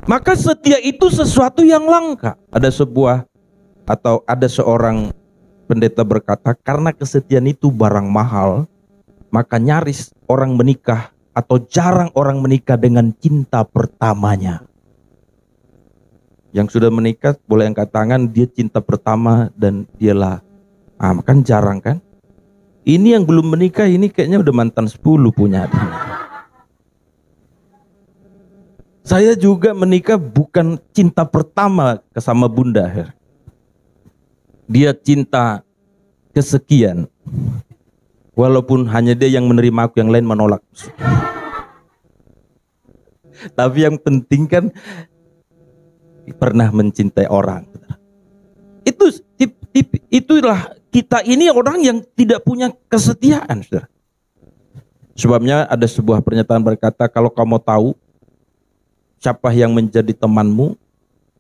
Maka setia itu sesuatu yang langka. Ada seorang pendeta berkata, karena kesetiaan itu barang mahal, maka nyaris orang menikah atau jarang orang menikah dengan cinta pertamanya. Yang sudah menikah boleh angkat tangan, dia cinta pertama dan dialah. Kan jarang kan? Ini yang belum menikah ini kayaknya udah mantan 10 punya. Saya juga menikah bukan cinta pertama sama Bunda. Dia cinta kesekian. Walaupun hanya dia yang menerima aku, yang lain menolak. Tapi yang penting kan pernah mencintai orang. Itulah kita ini orang yang tidak punya kesetiaan, saudara. Sebabnya ada sebuah pernyataan berkata, kalau kamu tahu siapa yang menjadi temanmu,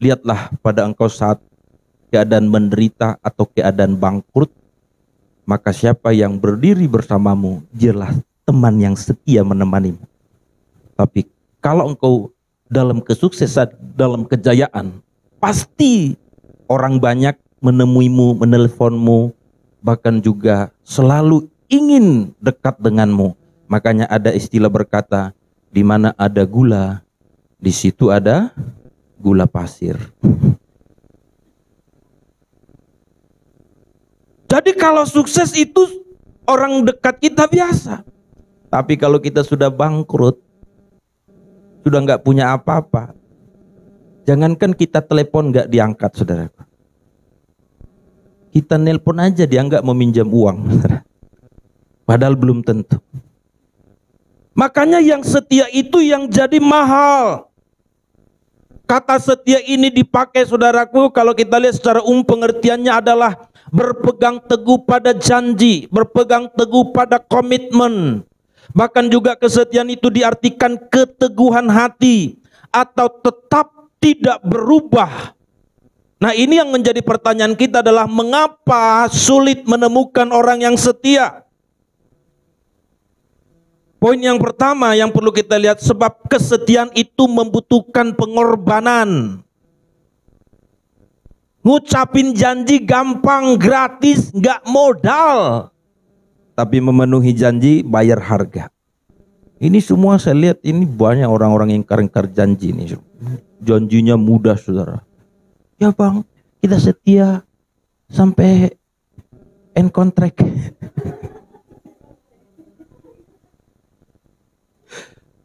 lihatlah pada engkau saat keadaan menderita atau keadaan bangkrut, maka siapa yang berdiri bersamamu, dialah teman yang setia menemanimu. Tapi kalau engkau dalam kesuksesan, dalam kejayaan, pasti orang banyak menemuimu, menelponmu, bahkan juga selalu ingin dekat denganmu. Makanya ada istilah berkata, di mana ada gula, di situ ada gula pasir. Jadi kalau sukses itu orang dekat kita biasa. Tapi kalau kita sudah bangkrut, sudah nggak punya apa-apa, jangankan kita telepon nggak diangkat, saudara. Kita nelpon aja dia nggak meminjam uang, saudara. Padahal belum tentu. Makanya yang setia itu yang jadi mahal. Kata setia ini dipakai, saudaraku, kalau kita lihat secara pengertiannya adalah berpegang teguh pada janji, berpegang teguh pada komitmen. Bahkan juga kesetiaan itu diartikan keteguhan hati atau tetap tidak berubah. Nah, ini yang menjadi pertanyaan kita adalah mengapa sulit menemukan orang yang setia? Poin yang pertama yang perlu kita lihat, sebab kesetiaan itu membutuhkan pengorbanan. Ngucapin janji gampang, gratis, nggak modal. Tapi memenuhi janji bayar harga. Ini semua saya lihat ini banyak orang-orang yang ingkar janji ini. Janjinya mudah, saudara. Ya bang, kita setia sampai end contract.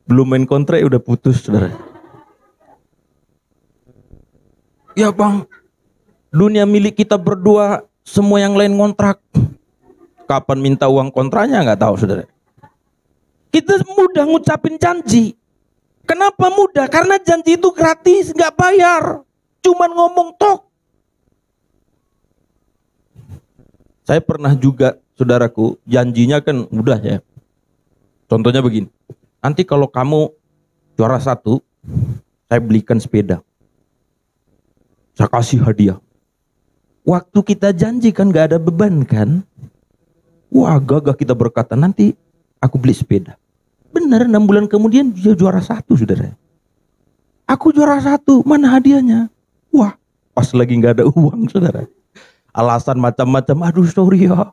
Belum main kontrak udah putus, saudara. Ya bang, dunia milik kita berdua, semua yang lain ngontrak. Kapan minta uang kontraknya nggak tahu, saudara. Kita mudah ngucapin janji. Kenapa mudah? Karena janji itu gratis, nggak bayar, cuman ngomong tok. Saya pernah juga, saudaraku, janjinya kan mudah ya. Contohnya begini, nanti kalau kamu juara 1, saya belikan sepeda, saya kasih hadiah. Waktu kita janji kan nggak ada beban kan? Wah, gagah kita berkata, nanti aku beli sepeda. Benar, 6 bulan kemudian dia juara 1, saudara. Aku juara 1, mana hadiahnya? Wah, pas lagi nggak ada uang, saudara. Alasan macam-macam, aduh sorry ya,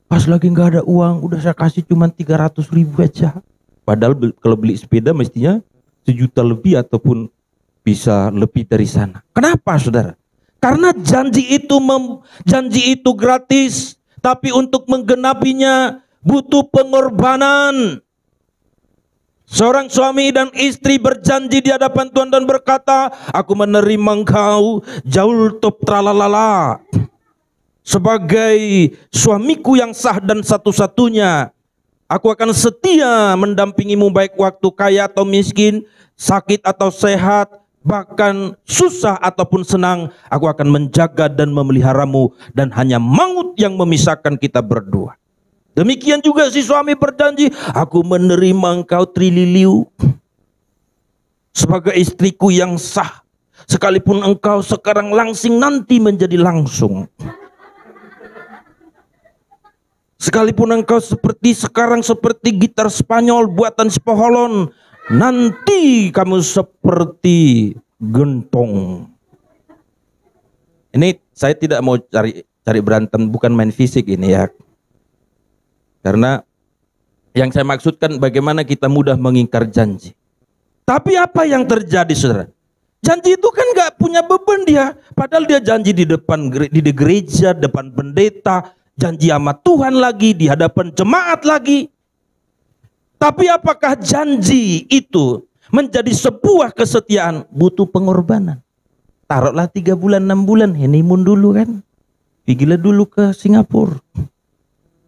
pas lagi nggak ada uang, udah saya kasih cuma 300.000 aja. Padahal kalau beli sepeda mestinya 1 juta lebih ataupun bisa lebih dari sana. Kenapa, saudara? Karena janji itu gratis. Tapi untuk menggenapinya butuh pengorbanan. Seorang suami dan istri berjanji di hadapan Tuhan dan berkata, aku menerima engkau jauh top tralalala sebagai suamiku yang sah dan satu-satunya. Aku akan setia mendampingimu baik waktu kaya atau miskin, sakit atau sehat, bahkan susah ataupun senang. Aku akan menjaga dan memeliharamu, dan hanya maut yang memisahkan kita berdua. Demikian juga si suami berjanji, aku menerima engkau Trililiu sebagai istriku yang sah, sekalipun engkau sekarang langsing nanti menjadi langsung. Sekalipun engkau sekarang seperti gitar Spanyol buatan Spoholon, nanti kamu seperti gentong. Ini saya tidak mau cari berantem, bukan main fisik ini ya. Karena yang saya maksudkan bagaimana kita mudah mengingkar janji. Tapi apa yang terjadi, saudara? Janji itu kan gak punya beban dia. Padahal dia janji di depan di gereja, depan pendeta, janji sama Tuhan lagi, di hadapan jemaat lagi. Tapi apakah janji itu menjadi sebuah kesetiaan? Butuh pengorbanan. Taruhlah 3 bulan, 6 bulan, honeymoon dulu kan. Pergilah dulu ke Singapura.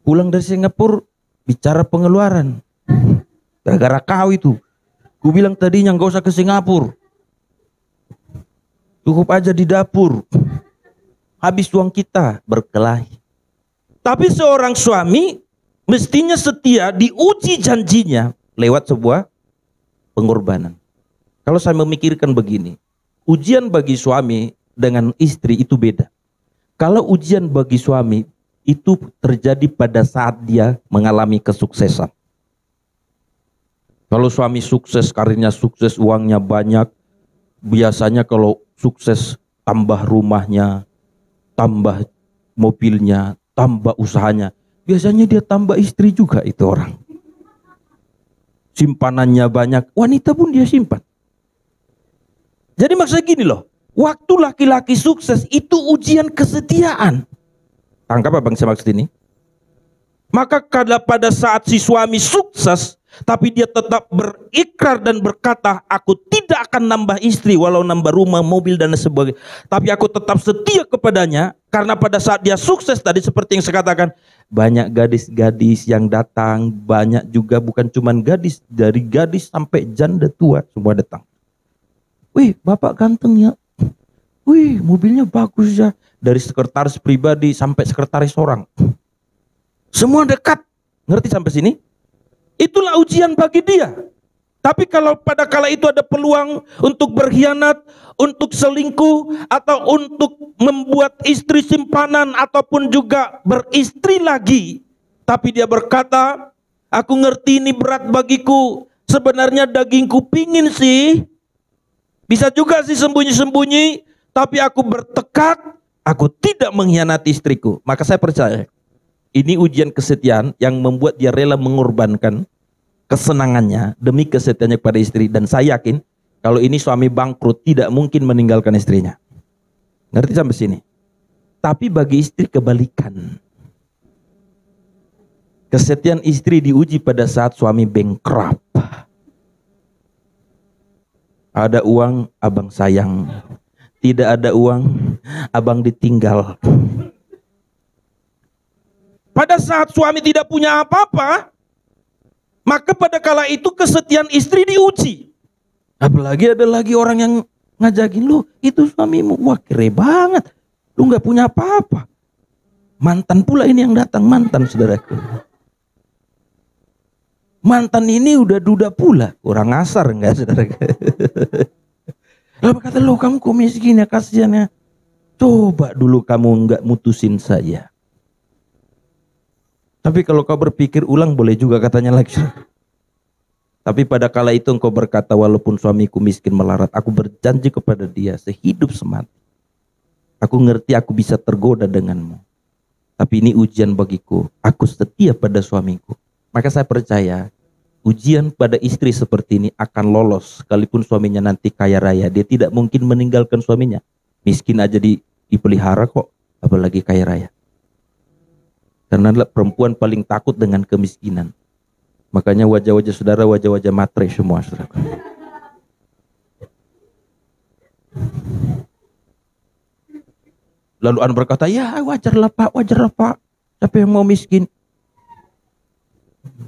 Pulang dari Singapura, bicara pengeluaran. Gara-gara kau itu. Ku bilang tadinya gak usah ke Singapura. Cukup aja di dapur. Habis uang kita berkelahi. Tapi seorang suami mestinya setia, diuji janjinya lewat sebuah pengorbanan. Kalau saya memikirkan begini, ujian bagi suami dengan istri itu beda. Kalau ujian bagi suami itu terjadi pada saat dia mengalami kesuksesan. Kalau suami sukses, karirnya sukses, uangnya banyak, biasanya kalau sukses tambah rumahnya, tambah mobilnya, tambah usahanya. Biasanya dia tambah istri juga itu orang. Simpanannya banyak, wanita pun dia simpan. Jadi maksudnya gini loh, waktu laki-laki sukses itu ujian kesetiaan. Tangkap apa bang saya maksud ini? Maka pada saat si suami sukses, tapi dia tetap berikrar dan berkata, aku tidak akan nambah istri, walau nambah rumah, mobil dan sebagainya. Tapi aku tetap setia kepadanya, karena pada saat dia sukses tadi seperti yang saya katakan, banyak gadis-gadis yang datang, banyak juga bukan cuma gadis, dari gadis sampai janda tua semua datang. Wih, bapak ganteng ya. Wih, mobilnya bagus ya. Dari sekretaris pribadi sampai sekretaris orang. Semua dekat. Ngerti sampai sini? Itulah ujian bagi dia. Tapi kalau pada kala itu ada peluang untuk berkhianat, untuk selingkuh, atau untuk membuat istri simpanan, ataupun juga beristri lagi. Tapi dia berkata, aku ngerti ini berat bagiku. Sebenarnya dagingku pingin sih. Bisa juga sih sembunyi-sembunyi. Tapi aku bertekad, aku tidak mengkhianati istriku. Maka saya percaya, ini ujian kesetiaan yang membuat dia rela mengorbankan kesenangannya demi kesetiaannya kepada istri. Dan saya yakin kalau ini suami bangkrut tidak mungkin meninggalkan istrinya. Ngerti sampai sini? Tapi bagi istri kebalikan. Kesetiaan istri diuji pada saat suami bankrupt. Ada uang, abang sayang. Tidak ada uang, abang ditinggal. Pada saat suami tidak punya apa-apa, maka pada kala itu kesetiaan istri diuji. Apalagi ada lagi orang yang ngajakin lu, itu suamimu, wah kere banget. Lu gak punya apa-apa. Mantan pula ini yang datang, mantan saudaraku. Mantan ini udah duda pula, kurang asar enggak saudaraku. Lalu kata lu, kamu kok miskin ya, kasihan ya. Coba dulu kamu enggak mutusin saya. Tapi kalau kau berpikir ulang boleh juga katanya lagi. Tapi pada kala itu engkau berkata, walaupun suamiku miskin melarat, aku berjanji kepada dia sehidup semati. Aku ngerti aku bisa tergoda denganmu. Tapi ini ujian bagiku, aku setia pada suamiku. Maka saya percaya, ujian pada istri seperti ini akan lolos. Sekalipun suaminya nanti kaya raya, dia tidak mungkin meninggalkan suaminya. Miskin aja dipelihara kok, apalagi kaya raya. Karena perempuan paling takut dengan kemiskinan. Makanya wajah-wajah saudara, wajah-wajah matre semua saudara. Lalu An berkata, ya wajarlah pak. Siapa yang mau miskin?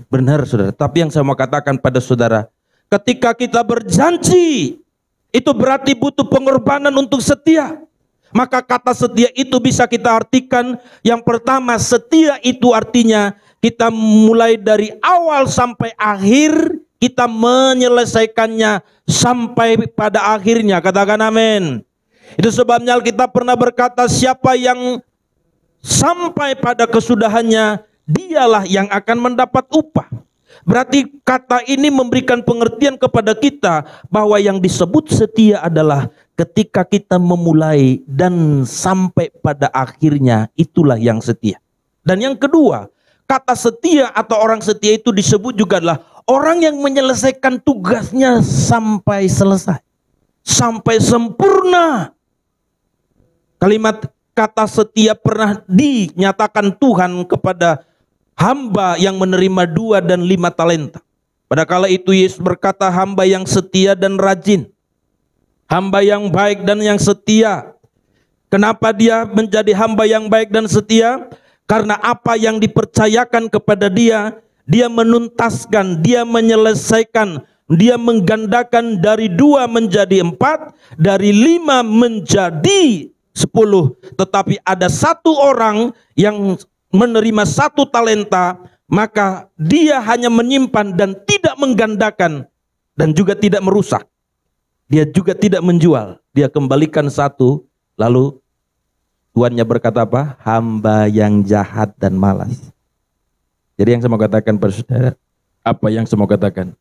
Benar saudara, tapi yang saya mau katakan pada saudara, ketika kita berjanji, itu berarti butuh pengorbanan untuk setia. Maka kata setia itu bisa kita artikan, yang pertama, setia itu artinya kita mulai dari awal sampai akhir, kita menyelesaikannya sampai pada akhirnya. Katakan amin. Itu sebabnya Alkitab pernah berkata, siapa yang sampai pada kesudahannya, dialah yang akan mendapat upah. Berarti kata ini memberikan pengertian kepada kita bahwa yang disebut setia adalah ketika kita memulai dan sampai pada akhirnya, itulah yang setia. Dan yang kedua, kata setia atau orang setia itu disebut juga adalah orang yang menyelesaikan tugasnya sampai selesai, sampai sempurna. Kalimat kata setia pernah dinyatakan Tuhan kepada hamba yang menerima 2 dan 5 talenta. Pada kala itu Yesus berkata, hamba yang setia dan rajin, hamba yang baik dan yang setia. Kenapa dia menjadi hamba yang baik dan setia? Karena apa yang dipercayakan kepada dia, dia menuntaskan, dia menyelesaikan, dia menggandakan dari 2 menjadi 4, dari 5 menjadi 10. Tetapi ada satu orang yang menerima 1 talenta, maka dia hanya menyimpan dan tidak menggandakan dan juga tidak merusak. Dia juga tidak menjual, dia kembalikan 1, lalu tuannya berkata apa? Hamba yang jahat dan malas. Jadi yang saya mau katakan pada saudara, apa yang saya mau katakan?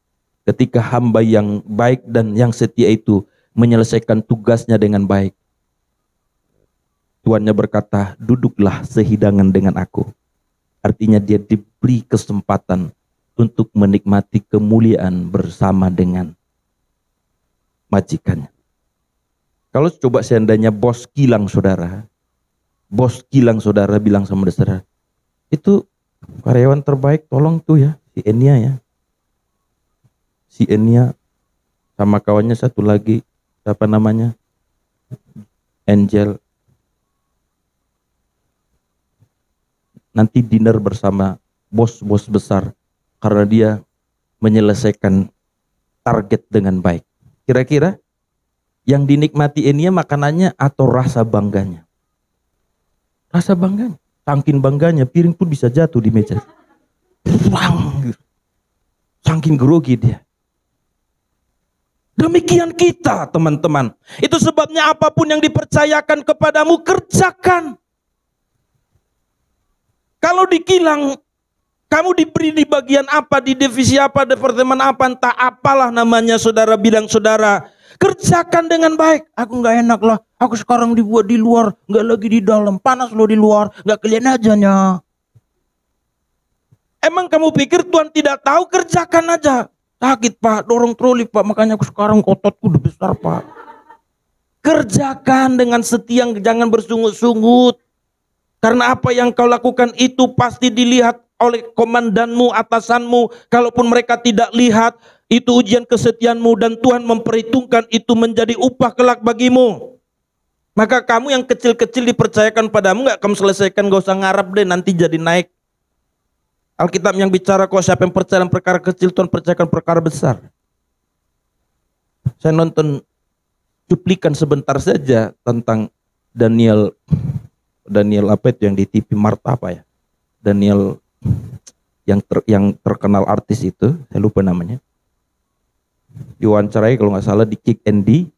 Ketika hamba yang baik dan yang setia itu menyelesaikan tugasnya dengan baik, tuannya berkata, duduklah sehidangan dengan aku. Artinya dia diberi kesempatan untuk menikmati kemuliaan bersama dengan majikannya. Kalau coba seandainya bos kilang saudara bilang sama saudara, itu karyawan terbaik tolong tuh ya, si Enia ya. Si Enia sama kawannya satu lagi, siapa namanya? Angel. Nanti dinner bersama bos-bos besar karena dia menyelesaikan target dengan baik. Kira-kira yang dinikmati Enia makanannya atau rasa bangganya? Rasa bangganya. Saking bangganya piring pun bisa jatuh di meja. Saking grogi dia. Demikian kita teman-teman. Itu sebabnya apapun yang dipercayakan kepadamu kerjakan. Kalau di kilang, kamu diberi di bagian apa, di divisi apa, departemen apa, entah apalah namanya, saudara bilang, saudara, kerjakan dengan baik. Aku nggak enak lah, aku sekarang dibuat di luar, nggak lagi di dalam, panas loh di luar, nggak kelihatan ajanya. Emang kamu pikir Tuhan tidak tahu? Kerjakan aja. Sakit pak, dorong troli pak, makanya aku sekarang ototku udah besar pak. Kerjakan dengan setia, jangan bersungut-sungut. Karena apa yang kau lakukan itu pasti dilihat oleh komandanmu, atasanmu. Kalaupun mereka tidak lihat, itu ujian kesetiaanmu dan Tuhan memperhitungkan itu menjadi upah kelak bagimu. Maka kamu yang kecil-kecil dipercayakan padamu, gak kamu selesaikan, gak usah ngarap deh nanti jadi naik. Alkitab yang bicara kok siapa yang percaya dalam perkara kecil, Tuhan percayakan perkara besar. Saya nonton cuplikan sebentar saja tentang Daniel apa itu yang di TV Marta apa ya? Daniel yang terkenal artis itu, saya lupa namanya. Diwawancarai kalau nggak salah di Kick Andy,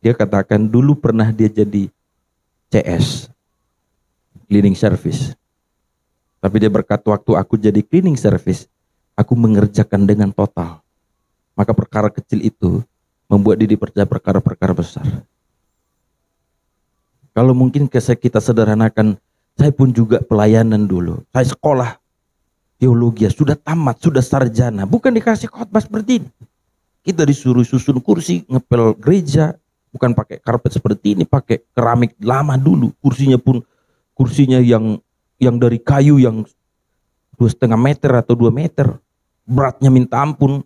dia katakan dulu pernah dia jadi CS, cleaning service. Tapi dia berkata waktu aku jadi cleaning service, aku mengerjakan dengan total. Maka perkara kecil itu membuat dia dipercaya perkara-perkara besar. Kalau mungkin kita sederhanakan, saya pun juga pelayanan dulu. Saya sekolah teologi, sudah tamat, sudah sarjana. Bukan dikasih khotbah seperti ini. Kita disuruh susun kursi, ngepel gereja. Bukan pakai karpet seperti ini, pakai keramik lama dulu. Kursinya yang dari kayu yang 2,5 meter atau 2 meter. Beratnya minta ampun.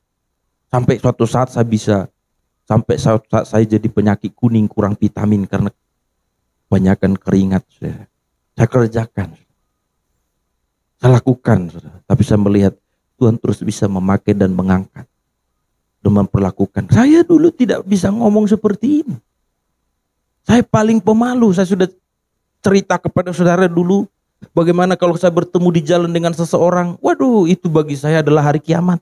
Sampai suatu saat saya jadi penyakit kuning, kurang vitamin karena banyakkan keringat. Saya kerjakan, saya lakukan, tapi saya melihat Tuhan terus bisa memakai dan mengangkat dan memperlakukan. Saya dulu tidak bisa ngomong seperti ini. Saya paling pemalu. Saya sudah cerita kepada saudara dulu bagaimana kalau saya bertemu di jalan dengan seseorang, waduh itu bagi saya adalah hari kiamat.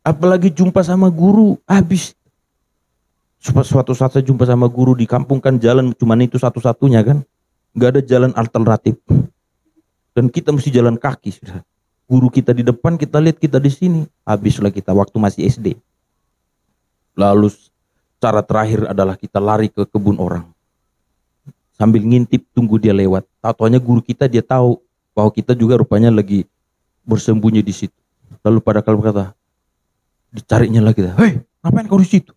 Apalagi jumpa sama guru, habis. Suatu saat saya jumpa sama guru di kampung, kan jalan cuma itu satu-satunya kan, nggak ada jalan alternatif dan kita mesti jalan kaki. Guru kita di depan, kita lihat kita di sini, habislah kita waktu masih SD. Lalu Cara terakhir adalah kita lari ke kebun orang. Sambil ngintip tunggu dia lewat. Taunya guru kita dia tahu bahwa kita juga rupanya lagi bersembunyi di situ. Lalu pada kali berkata, dicarinya lagi, hei ngapain kau di situ?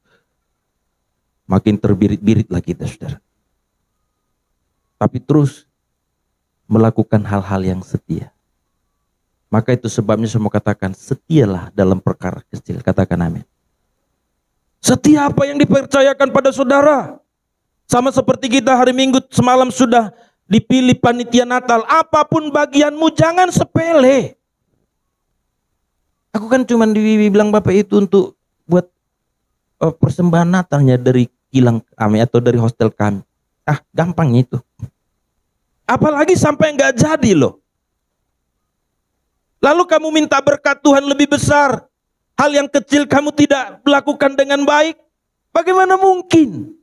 Makin terbirit-birit lagi kita, saudara. Tapi terus melakukan hal-hal yang setia. Maka itu sebabnya saya mau katakan, setialah dalam perkara kecil. Katakan amin. Setia apa yang dipercayakan pada saudara. Sama seperti kita hari Minggu semalam sudah dipilih panitia Natal. Apapun bagianmu jangan sepele. Aku kan cuma dibilang Bapak itu untuk buat persembahan Natalnya dari kilang kami atau dari hostel kami. Gampangnya itu. Apalagi sampai nggak jadi loh. Lalu kamu minta berkat Tuhan lebih besar. Hal yang kecil kamu tidak melakukan dengan baik. Bagaimana mungkin?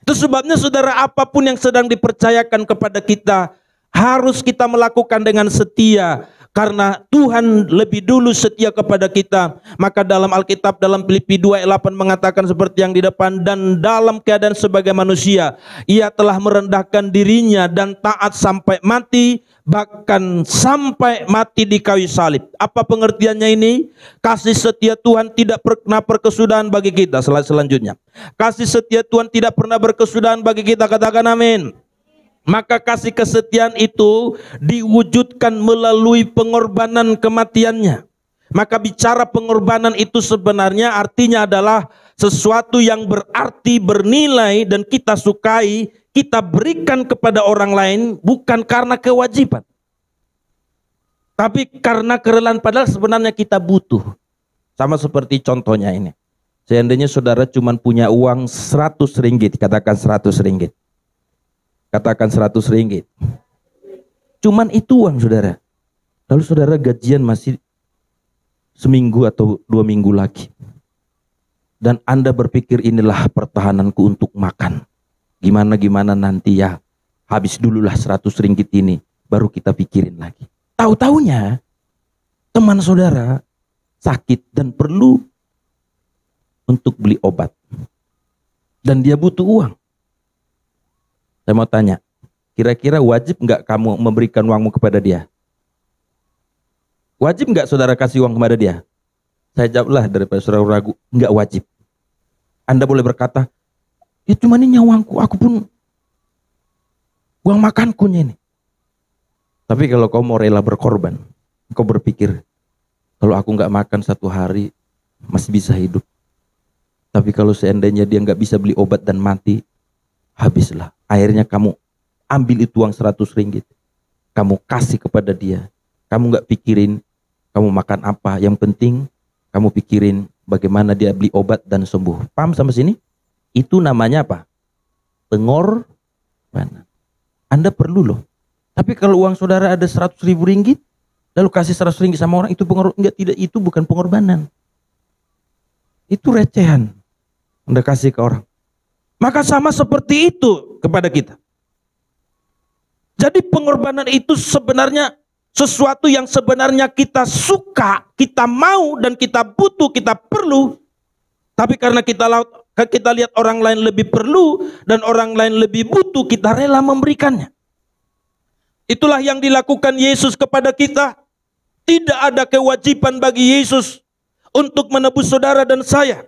Itu sebabnya saudara, apapun yang sedang dipercayakan kepada kita harus kita melakukan dengan setia. Karena Tuhan lebih dulu setia kepada kita. Maka dalam Alkitab dalam Filipi 2 ayat 8 mengatakan seperti yang di depan, dan dalam keadaan sebagai manusia ia telah merendahkan dirinya dan taat sampai mati, bahkan sampai mati di kayu salib. Apa pengertiannya ini? Kasih setia Tuhan tidak pernah berkesudahan bagi kita. Selanjutnya, kasih setia Tuhan tidak pernah berkesudahan bagi kita. Katakan amin. Maka kasih kesetiaan itu diwujudkan melalui pengorbanan kematiannya. Maka bicara pengorbanan itu sebenarnya artinya adalah sesuatu yang berarti, bernilai dan kita sukai, kita berikan kepada orang lain bukan karena kewajiban, tapi karena kerelaan, padahal sebenarnya kita butuh. Sama seperti contohnya ini. Seandainya saudara cuma punya uang 100 ringgit, katakan 100 ringgit. Katakan 100 ringgit. Cuman itu uang saudara. Lalu saudara gajian masih seminggu atau 2 minggu lagi. Dan Anda berpikir inilah pertahananku untuk makan. Gimana nanti ya. Habis dululah 100 ringgit ini. Baru kita pikirin lagi. Tahu-taunya teman saudara sakit dan perlu untuk beli obat. Dan dia butuh uang. Saya mau tanya, kira-kira wajib nggak kamu memberikan uangmu kepada dia? Wajib nggak saudara kasih uang kepada dia? Saya jawablah daripada saudara ragu, nggak wajib. Anda boleh berkata, ya cuma ini uangku, aku pun uang makanku ini. Tapi kalau kau mau rela berkorban, kau berpikir, kalau aku nggak makan 1 hari, masih bisa hidup. Tapi kalau seandainya dia nggak bisa beli obat dan mati, habislah. Akhirnya kamu ambil itu uang 100 ringgit. Kamu kasih kepada dia. Kamu nggak pikirin kamu makan apa. Yang penting kamu pikirin bagaimana dia beli obat dan sembuh. Paham sampai sini? Itu namanya apa? Pengorbanan. Anda perlu loh. Tapi kalau uang saudara ada 100 ribu ringgit, lalu kasih 100 ringgit sama orang, itu pengorbanan? Tidak, itu bukan pengorbanan. Itu recehan. Anda kasih ke orang. Maka sama seperti itu kepada kita. Jadi pengorbanan itu sebenarnya sesuatu yang sebenarnya kita suka, kita mau dan kita butuh, kita perlu. Tapi karena kita lihat orang lain lebih perlu dan orang lain lebih butuh, kita rela memberikannya. Itulah yang dilakukan Yesus kepada kita. Tidak ada kewajiban bagi Yesus untuk menebus saudara dan saya.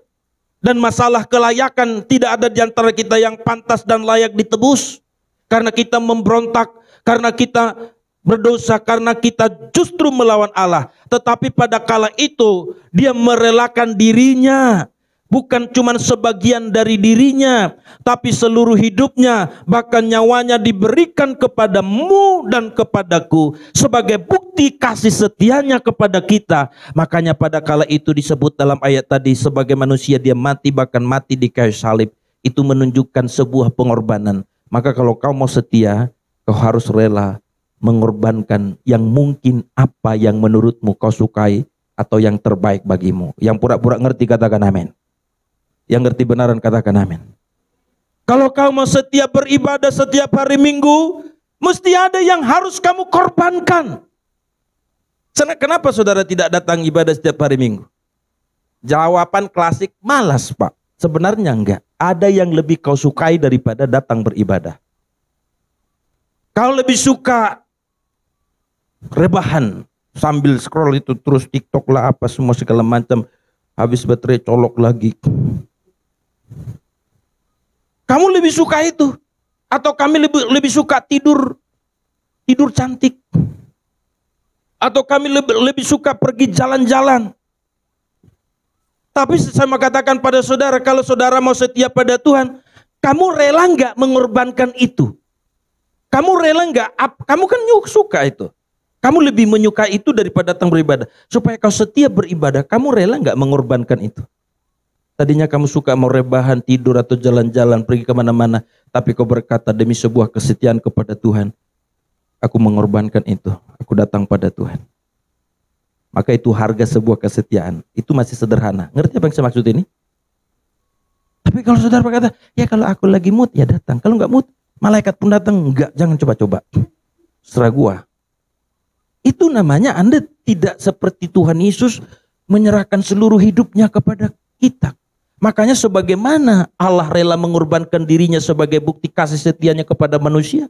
Dan masalah kelayakan, tidak ada di antara kita yang pantas dan layak ditebus. Karena kita memberontak, karena kita berdosa, karena kita justru melawan Allah. Tetapi pada kala itu, dia merelakan dirinya. Bukan cuma sebagian dari dirinya, tapi seluruh hidupnya, bahkan nyawanya diberikan kepadamu dan kepadaku sebagai bukti kasih setianya kepada kita. Makanya pada kala itu disebut dalam ayat tadi, sebagai manusia dia mati, bahkan mati di kayu salib. Itu menunjukkan sebuah pengorbanan. Maka kalau kau mau setia, kau harus rela mengorbankan yang mungkin apa yang menurutmu kau sukai atau yang terbaik bagimu. Yang pura-pura ngerti katakan amin. Yang ngerti benaran katakan amin. Kalau kau mau setia beribadah setiap hari Minggu, mesti ada yang harus kamu korbankan. Kenapa saudara tidak datang ibadah setiap hari Minggu? Jawaban klasik, malas Pak. Sebenarnya enggak. Ada yang lebih kau sukai daripada datang beribadah. Kau lebih suka rebahan sambil scroll itu terus TikTok lah apa semua segala macam. Habis baterai colok lagi. Kamu lebih suka itu? Atau kami lebih suka tidur cantik? Atau kami lebih suka pergi jalan-jalan? Tapi saya mau katakan pada saudara, kalau saudara mau setia pada Tuhan, kamu rela nggak mengorbankan itu? Kamu rela nggak? Kamu kan suka itu. Kamu lebih menyukai itu daripada datang beribadah. Supaya kau setia beribadah, kamu rela nggak mengorbankan itu? Tadinya kamu suka mau rebahan, tidur atau jalan-jalan, pergi kemana-mana. Tapi kau berkata demi sebuah kesetiaan kepada Tuhan, aku mengorbankan itu. Aku datang pada Tuhan. Maka itu harga sebuah kesetiaan. Itu masih sederhana. Ngerti apa yang saya maksud ini? Tapi kalau saudara berkata, ya kalau aku lagi mood, ya datang. Kalau nggak mood, malaikat pun datang. Enggak, jangan coba-coba. Serah gua. Itu namanya Anda tidak seperti Tuhan Yesus menyerahkan seluruh hidupnya kepada kita. Makanya sebagaimana Allah rela mengorbankan dirinya sebagai bukti kasih setianya kepada manusia,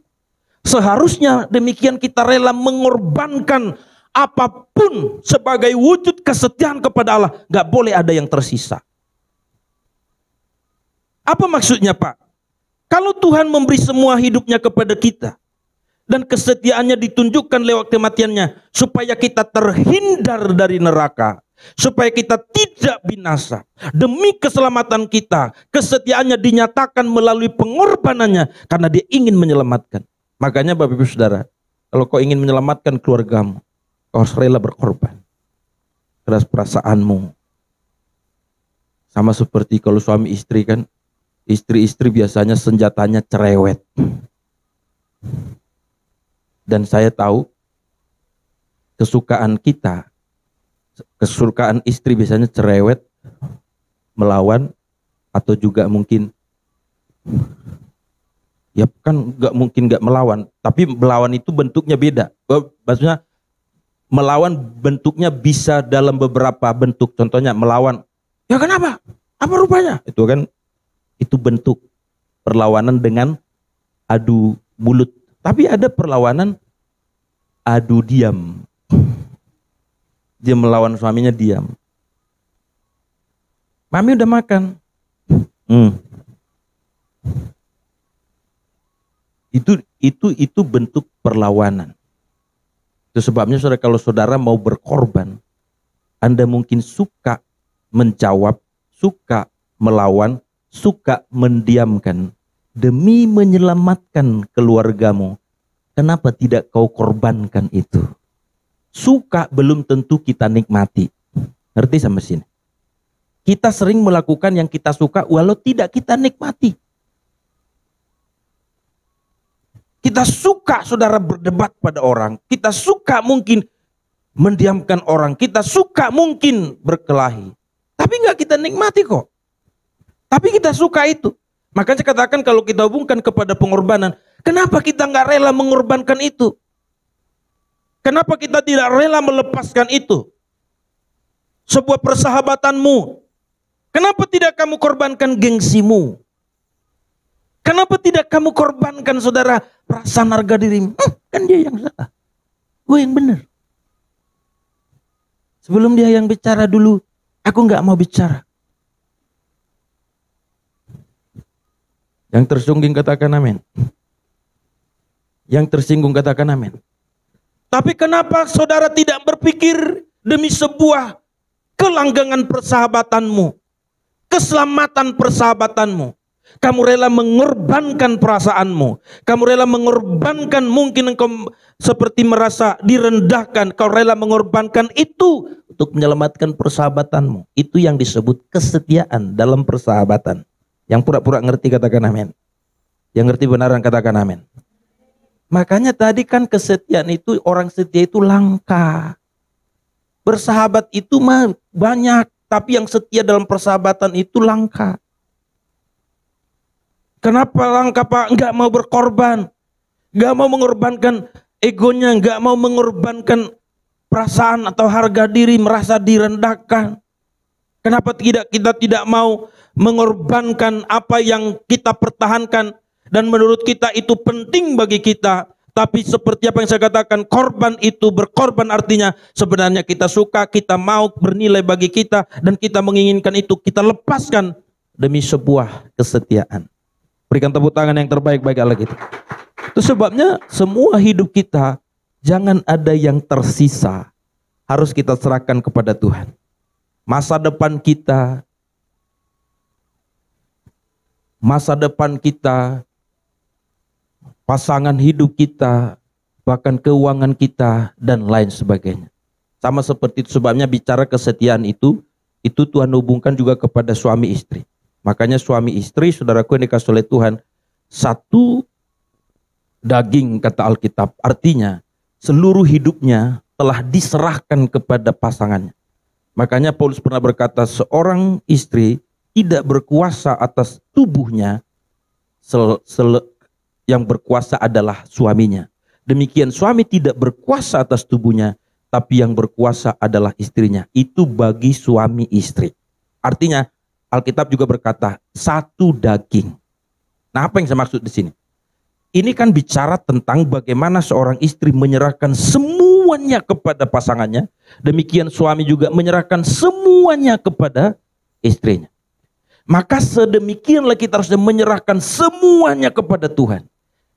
seharusnya demikian kita rela mengorbankan apapun sebagai wujud kesetiaan kepada Allah. Gak boleh ada yang tersisa. Apa maksudnya, Pak? Kalau Tuhan memberi semua hidupnya kepada kita dan kesetiaannya ditunjukkan lewat kematiannya supaya kita terhindar dari neraka, supaya kita tidak binasa, demi keselamatan kita, kesetiaannya dinyatakan melalui pengorbanannya karena dia ingin menyelamatkan. Makanya Bapak Ibu Saudara, kalau kau ingin menyelamatkan keluargamu, kau harus rela berkorban. Keras perasaanmu. Sama seperti kalau suami istri kan, istri-istri biasanya senjatanya cerewet. Dan saya tahu kesukaan istri biasanya cerewet, melawan, atau juga mungkin ya kan nggak mungkin nggak melawan, tapi melawan itu bentuknya beda. Maksudnya melawan bentuknya bisa dalam beberapa bentuk. Contohnya melawan, ya kenapa? Apa rupanya? Itu kan itu bentuk perlawanan dengan adu mulut. Tapi ada perlawanan adu diam. Dia melawan suaminya diam. Mami udah makan. Itu bentuk perlawanan. Itu sebabnya saudara, kalau saudara mau berkorban, Anda mungkin suka menjawab, suka melawan, suka mendiamkan demi menyelamatkan keluargamu. Kenapa tidak kau korbankan itu? Suka belum tentu kita nikmati. Ngerti sampai sini? Kita sering melakukan yang kita suka walau tidak kita nikmati. Kita suka saudara berdebat pada orang. Kita suka mungkin mendiamkan orang. Kita suka mungkin berkelahi. Tapi nggak kita nikmati kok. Tapi kita suka itu. Makanya saya katakan kalau kita hubungkan kepada pengorbanan, kenapa kita nggak rela mengorbankan itu? Kenapa kita tidak rela melepaskan itu? Sebuah persahabatanmu. Kenapa tidak kamu korbankan gengsimu? Kenapa tidak kamu korbankan saudara perasaan harga dirimu? Kan dia yang salah. Gue yang benar. Sebelum dia yang bicara dulu, aku nggak mau bicara. Yang tersinggung katakan amin. Yang tersinggung katakan amin. Tapi kenapa saudara tidak berpikir demi sebuah kelanggengan persahabatanmu, keselamatan persahabatanmu? Kamu rela mengorbankan perasaanmu. Kamu rela mengorbankan, mungkin engkau seperti merasa direndahkan. Kau rela mengorbankan itu untuk menyelamatkan persahabatanmu. Itu yang disebut kesetiaan dalam persahabatan. Yang pura-pura ngerti katakan amin. Yang ngerti benaran katakan amin. Makanya tadi kan kesetiaan itu, orang setia itu langka. Bersahabat itu mah banyak, tapi yang setia dalam persahabatan itu langka. Kenapa langka, Pak? Enggak mau berkorban. Enggak mau mengorbankan egonya, enggak mau mengorbankan perasaan atau harga diri, merasa direndahkan. Kenapa kita tidak mau mengorbankan apa yang kita pertahankan dan menurut kita itu penting bagi kita. Tapi seperti apa yang saya katakan, korban itu berkorban artinya sebenarnya kita suka, kita mau, bernilai bagi kita, dan kita menginginkan itu kita lepaskan demi sebuah kesetiaan. Berikan tepuk tangan yang terbaik bagi Allah kita. Itu sebabnya semua hidup kita jangan ada yang tersisa, harus kita serahkan kepada Tuhan. Masa depan kita, pasangan hidup kita, bahkan keuangan kita, dan lain sebagainya. Sama seperti itu, sebabnya bicara kesetiaan itu Tuhan hubungkan juga kepada suami istri. Makanya suami istri, saudaraku yang dikasih oleh Tuhan, satu daging kata Alkitab. Artinya seluruh hidupnya telah diserahkan kepada pasangannya. Makanya Paulus pernah berkata, seorang istri tidak berkuasa atas tubuhnya, yang berkuasa adalah suaminya. Demikian suami tidak berkuasa atas tubuhnya, tapi yang berkuasa adalah istrinya. Itu bagi suami istri. Artinya Alkitab juga berkata satu daging. Nah, apa yang saya maksud di sini? Ini kan bicara tentang bagaimana seorang istri menyerahkan semuanya kepada pasangannya. Demikian suami juga menyerahkan semuanya kepada istrinya. Maka sedemikianlah kita harus menyerahkan semuanya kepada Tuhan.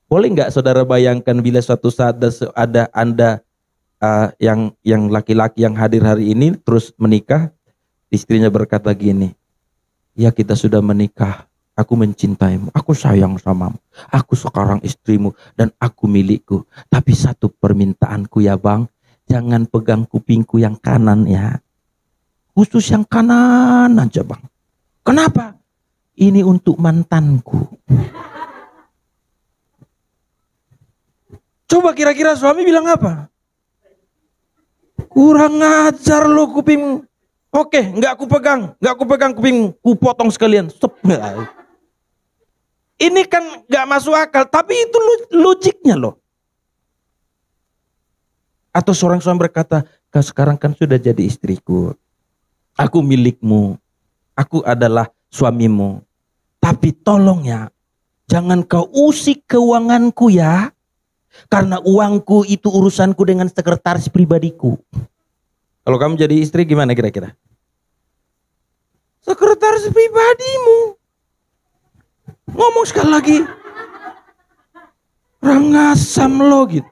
Boleh nggak saudara bayangkan bila suatu saat ada Anda yang laki-laki yang hadir hari ini terus menikah, istrinya berkata gini, ya kita sudah menikah, aku mencintaimu, aku sayang samamu, aku sekarang istrimu dan aku milikku. Tapi satu permintaanku ya bang, jangan pegang kupingku yang kanan ya. Khusus yang kanan aja bang. Kenapa? Ini untuk mantanku. Coba kira-kira suami bilang apa? Kurang ajar lo kuping. Oke, nggak aku pegang kuping, ku potong sekalian. Stop. Ini kan nggak masuk akal, tapi itu logiknya loh. Atau seorang suami berkata, kau sekarang kan sudah jadi istriku, aku milikmu, aku adalah suamimu. Tapi tolong ya, jangan kau usik keuanganku ya, karena uangku itu urusanku dengan sekretaris pribadiku. Kalau kamu jadi istri gimana kira-kira? Sekretaris pribadimu. Ngomong sekali lagi. Rangasam lo gitu.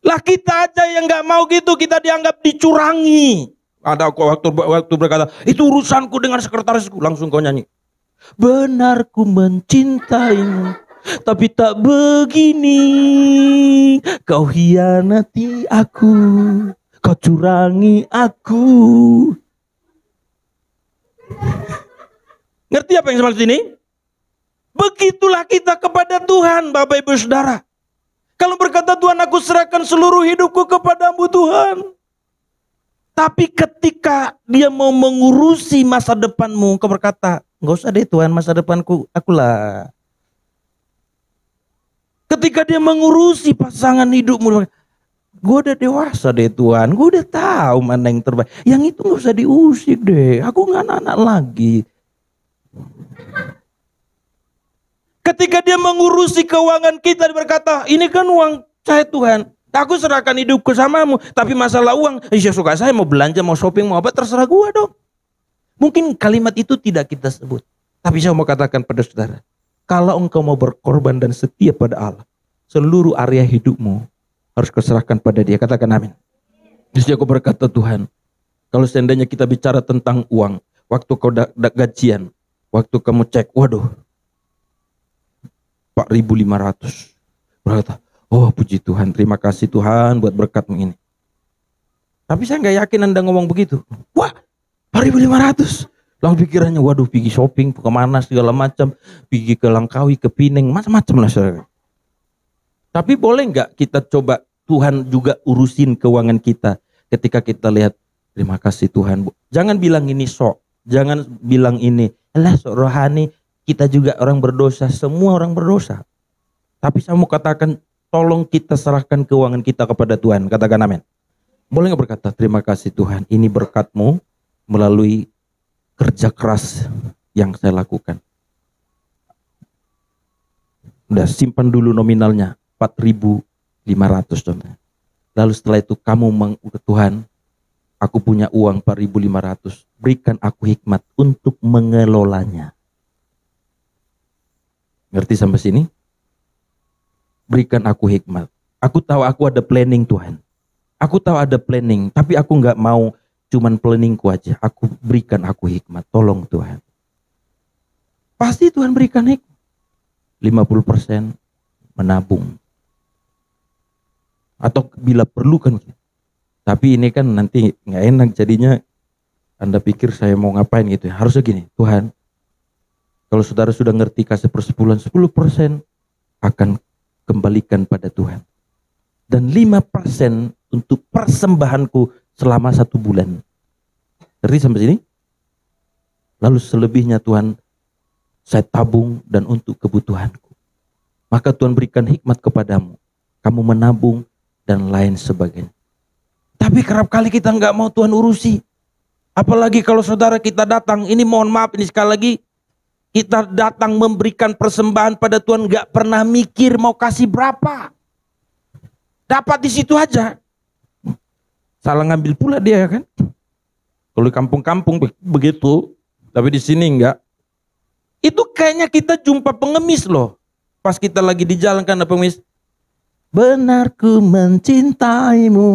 Lah kita aja yang gak mau gitu, kita dianggap dicurangi. Ada waktu berkata, itu urusanku dengan sekretarisku. Langsung kau nyanyi. Benar ku mencintaimu, tapi tak begini. Kau hianati aku, kau curangi aku. Ngerti apa yang saya maksud ini? Begitulah kita kepada Tuhan, Bapak Ibu Saudara. Kalau berkata Tuhan, aku serahkan seluruh hidupku kepadamu Tuhan. Tapi ketika dia mau mengurusi masa depanmu, kau berkata, enggak usah deh Tuhan, masa depanku akulah. Ketika dia mengurusi pasangan hidupmu, gue udah dewasa deh Tuhan, gue udah tahu mana yang terbaik. Yang itu gak usah diusik deh, aku gak anak-anak lagi. Ketika dia mengurusi keuangan kita, dia berkata, ini kan uang saya Tuhan, aku serahkan hidupku samamu. Tapi masalah uang, ya suka saya mau belanja, mau shopping, mau apa, terserah gue dong. Mungkin kalimat itu tidak kita sebut, tapi saya mau katakan pada saudara, kalau engkau mau berkorban dan setia pada Allah, seluruh area hidupmu harus kau serahkan pada Dia. Katakan amin. Jadi aku berkata Tuhan, kalau seandainya kita bicara tentang uang, waktu kau gajian, waktu kamu cek, waduh, 4.500. Berkata, oh puji Tuhan, terima kasih Tuhan buat berkatmu ini. Tapi saya nggak yakin Anda ngomong begitu. Wah, 4.500. Langsung pikirannya, waduh, pergi shopping, kemana segala macam, pergi ke Langkawi, ke Pineng, macam-macam lah saudara. Tapi boleh nggak kita coba Tuhan juga urusin keuangan kita ketika kita lihat, terima kasih Tuhan. Jangan bilang ini sok, jangan bilang ini, alah sok rohani, kita juga orang berdosa, semua orang berdosa. Tapi saya mau katakan, tolong kita serahkan keuangan kita kepada Tuhan. Katakan amin. Boleh nggak berkata, terima kasih Tuhan, ini berkat-Mu melalui kerja keras yang saya lakukan. Udah simpan dulu nominalnya 4.500 contohnya. Lalu setelah itu kamu Tuhan, aku punya uang 4.500, berikan aku hikmat untuk mengelolanya. Ngerti sampai sini? Berikan aku hikmat. Aku tahu aku ada planning Tuhan. Aku tahu ada planning, tapi aku nggak mau cuman planningku aja. Berikan aku hikmat, tolong Tuhan. Pasti Tuhan berikan hikmat. 50% menabung. Atau bila perlu kan. Tapi ini kan nanti nggak enak jadinya. Anda pikir saya mau ngapain gitu ya. Harusnya gini, Tuhan, kalau saudara sudah ngerti kasih persepuluhan, 10% akan kembalikan pada Tuhan. Dan 5% untuk persembahanku selama 1 bulan. Ngerti sampai sini? Lalu selebihnya Tuhan, saya tabung dan untuk kebutuhanku. Maka Tuhan berikan hikmat kepadamu. Kamu menabung dan lain sebagainya. Tapi kerap kali kita nggak mau Tuhan urusi. Apalagi kalau saudara kita datang, ini mohon maaf ini sekali lagi, kita datang memberikan persembahan pada Tuhan nggak pernah mikir mau kasih berapa. Dapat di situ aja. Salah ngambil pula dia kan. Kalau di kampung-kampung begitu, tapi di sini enggak. Itu kayaknya kita jumpa pengemis loh. Pas kita lagi di jalan kan ada pengemis. Benar ku mencintaimu,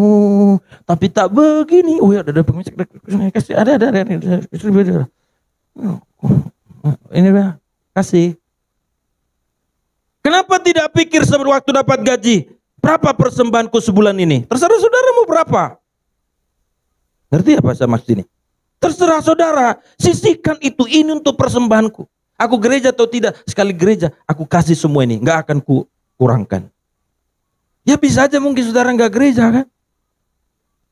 tapi tak begini. Oh ya ada pengemis. Ada. Ini bah, kasih. Kenapa tidak pikir waktu dapat gaji? Berapa persembahanku sebulan ini? Terserah saudara mau berapa. Ngerti apa saya maksud ini? Terserah saudara, sisihkan itu, ini untuk persembahanku. Aku gereja atau tidak, sekali gereja, aku kasih semua ini, nggak akan kurangkan. Ya bisa aja mungkin saudara nggak gereja kan?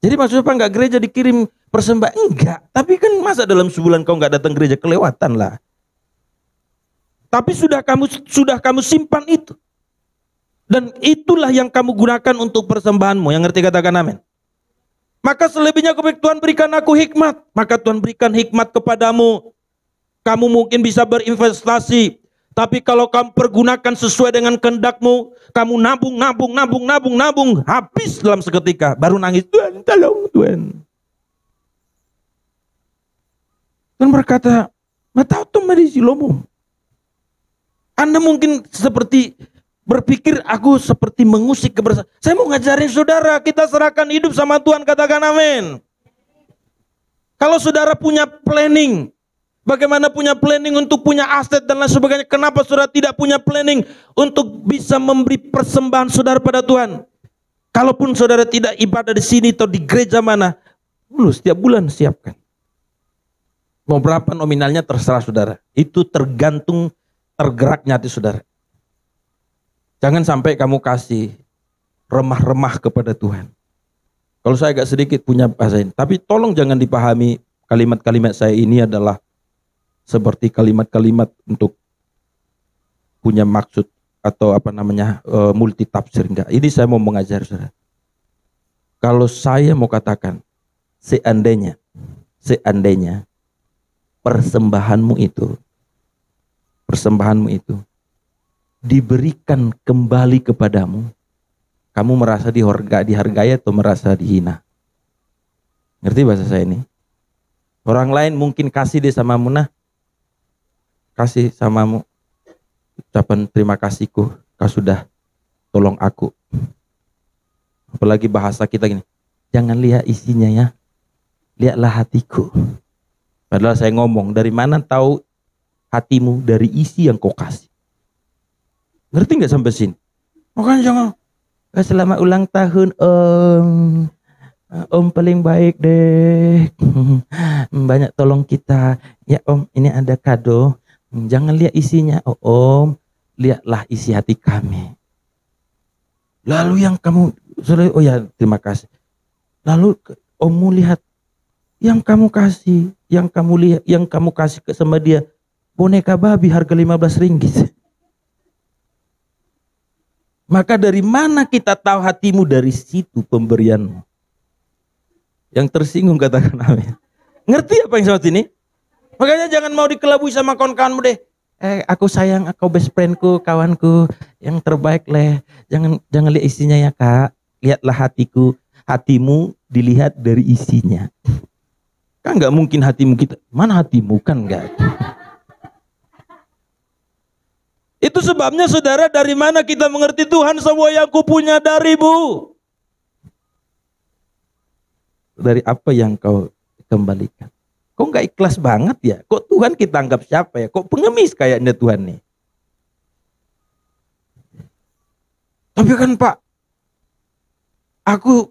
Jadi maksudnya apa, nggak gereja dikirim persembahan? Enggak, tapi kan masa dalam sebulan kau nggak datang gereja, kelewatan lah. Tapi sudah kamu simpan itu. Dan itulah yang kamu gunakan untuk persembahanmu. Yang ngerti katakan amin. Maka selebihnya Tuhan berikan aku hikmat. Maka Tuhan berikan hikmat kepadamu. Kamu mungkin bisa berinvestasi. Tapi kalau kamu pergunakan sesuai dengan kehendakmu, kamu nabung. Habis dalam seketika. Baru nangis, Tuhan tolong Tuhan. Tuhan berkata, "Mataw tumari silomo." Anda mungkin seperti berpikir aku seperti mengusik kebersamaan. Saya mau ngajarin saudara, kita serahkan hidup sama Tuhan, katakan amin. Kalau saudara punya planning, bagaimana punya planning untuk punya aset dan lain sebagainya, kenapa saudara tidak punya planning untuk bisa memberi persembahan saudara pada Tuhan? Kalaupun saudara tidak ibadah di sini atau di gereja mana, setiap bulan siapkan. Mau berapa nominalnya terserah saudara. Itu tergantung tergeraknya hati saudara. Jangan sampai kamu kasih remah-remah kepada Tuhan. Kalau saya agak sedikit punya bahasa ini. Tapi tolong jangan dipahami kalimat-kalimat saya ini adalah seperti kalimat-kalimat untuk punya maksud atau multi tafsir. Enggak. Ini saya mau mengajar saudara. Kalau saya mau katakan seandainya persembahanmu itu diberikan kembali kepadamu, kamu merasa dihargai atau merasa dihina? Ngerti bahasa saya ini? Orang lain mungkin kasih deh sama Munah, kasih samamu ucapan terima kasihku, kau sudah tolong aku. Apalagi bahasa kita gini, jangan lihat isinya ya, lihatlah hatiku. Padahal saya ngomong, dari mana tahu hatimu? Dari isi yang kau kasih. Ngerti nggak sampai sini? Makanya jangan, selamat ulang tahun Om. Om paling baik deh. Banyak tolong kita. Ya Om, ini ada kado. Jangan lihat isinya. Oh Om, lihatlah isi hati kami. Lalu yang kamu, oh ya terima kasih. Lalu Om lihat yang kamu kasih, yang kamu kasih sama dia boneka babi harga 15 ringgit. Maka dari mana kita tahu hatimu? Dari situ pemberianmu. Yang tersinggung katakan amin. Ngerti apa yang seperti ini? Makanya jangan mau dikelabui sama kawan-kawanmu deh. Aku sayang, aku best friendku, kawanku yang terbaik leh. Jangan lihat isinya ya kak. Lihatlah hatiku, hatimu dilihat dari isinya. Kan nggak mungkin hatimu kita. Mana hatimu kan nggak. Itu sebabnya saudara, dari mana kita mengerti Tuhan, semua yang kupunya darimu. Dari apa yang kau kembalikan. Kok nggak ikhlas banget ya? Kok Tuhan kita anggap siapa ya? Kok pengemis kayaknya Tuhan nih? Tapi kan Pak, aku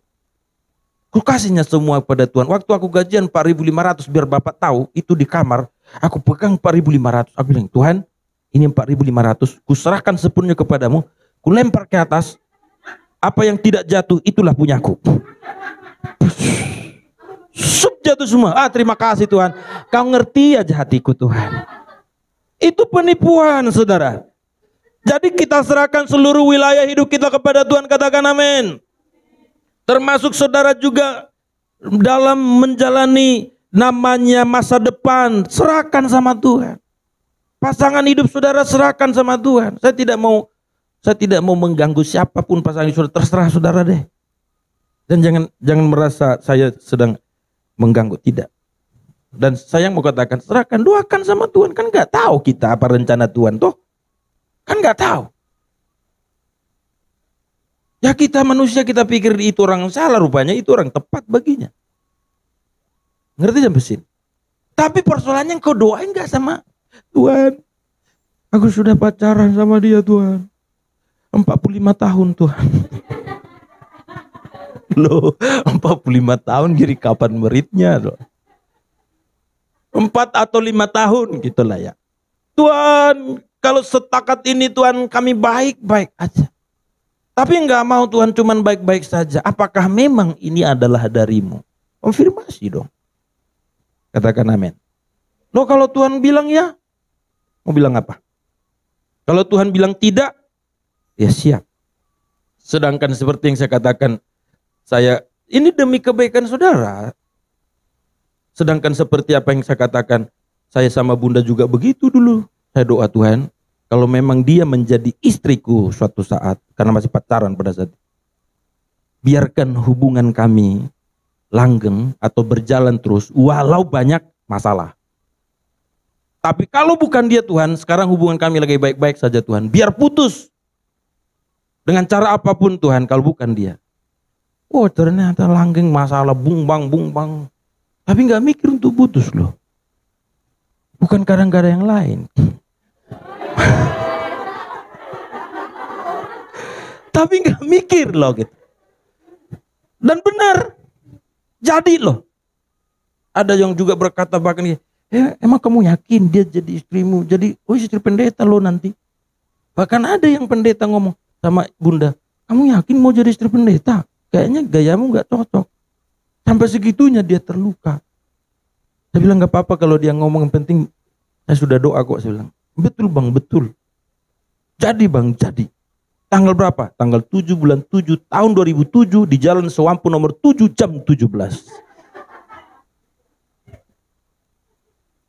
kasihnya semua pada Tuhan. Waktu aku gajian 4.500 biar Bapak tahu, itu di kamar, aku pegang 4.500. Aku bilang, Tuhan, ini 4.500, kuserahkan sepenuhnya kepadamu, kulempar ke atas, apa yang tidak jatuh itulah punyaku. Sup, jatuh semua. Terima kasih Tuhan. Kau ngerti aja hatiku Tuhan. Itu penipuan saudara. Jadi kita serahkan seluruh wilayah hidup kita kepada Tuhan. Katakan amin. Termasuk saudara juga dalam menjalani namanya masa depan. Serahkan sama Tuhan. Pasangan hidup saudara serahkan sama Tuhan. Saya tidak mau mengganggu siapapun pasangan saudara. Terserah saudara deh. Dan jangan merasa saya sedang mengganggu, tidak. Dan saya mau katakan, serahkan, doakan sama Tuhan. Kan nggak tahu kita apa rencana Tuhan toh. Kan nggak tahu. Ya kita manusia, kita pikir itu orang salah, rupanya itu orang tepat baginya. Ngerti sampai sini? Tapi persoalannya kau doain nggak sama Tuhan? Aku sudah pacaran sama dia Tuhan. 45 tahun Tuhan. Loh, 45 tahun jadi kapan meritnya loh? 4 atau 5 tahun gitulah ya. Tuhan, kalau setakat ini Tuhan kami baik-baik aja. Tapi enggak mau Tuhan cuman baik-baik saja. Apakah memang ini adalah darimu? Konfirmasi dong. Katakan amin. Loh kalau Tuhan bilang ya, mau bilang apa? Kalau Tuhan bilang tidak, ya siap. Sedangkan seperti yang saya katakan, saya ini demi kebaikan saudara. Sedangkan seperti apa yang saya katakan, saya sama Bunda juga begitu dulu. Saya doa Tuhan, kalau memang dia menjadi istriku suatu saat, karena masih pacaran pada saat itu, biarkan hubungan kami langgeng atau berjalan terus walau banyak masalah. Tapi kalau bukan dia Tuhan, sekarang hubungan kami lagi baik-baik saja Tuhan. Biar putus. Dengan cara apapun Tuhan, kalau bukan dia. Oh ternyata langgeng masalah bungbang. Tapi nggak mikir untuk putus loh. Bukan kadang-kadang yang lain. Tapi nggak mikir loh gitu. Dan benar. Jadi loh. Ada yang juga berkata bahkan, emang kamu yakin dia jadi istrimu? Jadi istri pendeta loh nanti. Bahkan ada yang pendeta ngomong sama Bunda, kamu yakin mau jadi istri pendeta? Kayaknya gayamu gak cocok. Sampai segitunya dia terluka. Saya bilang gak apa-apa kalau dia ngomong, yang penting saya sudah doa kok. Saya bilang, betul bang, betul. Jadi bang, jadi. Tanggal berapa? Tanggal 7 bulan 7 tahun 2007 di Jalan Sewampu nomor 7 jam 17.